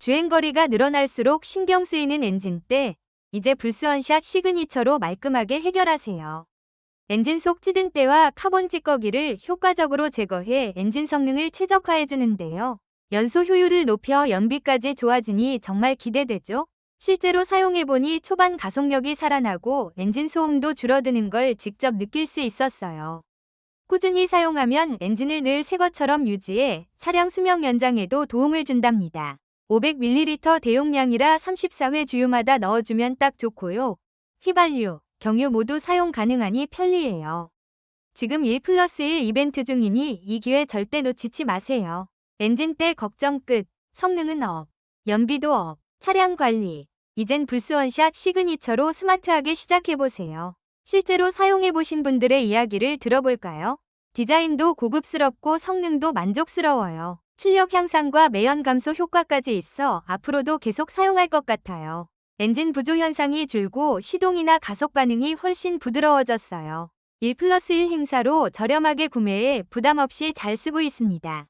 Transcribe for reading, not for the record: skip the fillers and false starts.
주행거리가 늘어날수록 신경 쓰이는 엔진때, 이제 불스원샷 시그니처로 말끔하게 해결하세요. 엔진 속 찌든 때와 카본 찌꺼기를 효과적으로 제거해 엔진 성능을 최적화해주는데요. 연소 효율을 높여 연비까지 좋아지니 정말 기대되죠? 실제로 사용해보니 초반 가속력이 살아나고 엔진 소음도 줄어드는 걸 직접 느낄 수 있었어요. 꾸준히 사용하면 엔진을 늘 새 것처럼 유지해 차량 수명 연장에도 도움을 준답니다. 500ml 대용량이라 34회 주유마다 넣어주면 딱 좋고요. 휘발유, 경유 모두 사용 가능하니 편리해요. 지금 1+1 이벤트 중이니 이 기회 절대 놓치지 마세요. 엔진 때 걱정 끝, 성능은 업, 연비도 업, 차량 관리. 이젠 불스원샷 시그니처로 스마트하게 시작해보세요. 실제로 사용해보신 분들의 이야기를 들어볼까요? 디자인도 고급스럽고 성능도 만족스러워요. 출력 향상과 매연 감소 효과까지 있어 앞으로도 계속 사용할 것 같아요. 엔진 부조 현상이 줄고 시동이나 가속 반응이 훨씬 부드러워졌어요. 1+1 행사로 저렴하게 구매해 부담 없이 잘 쓰고 있습니다.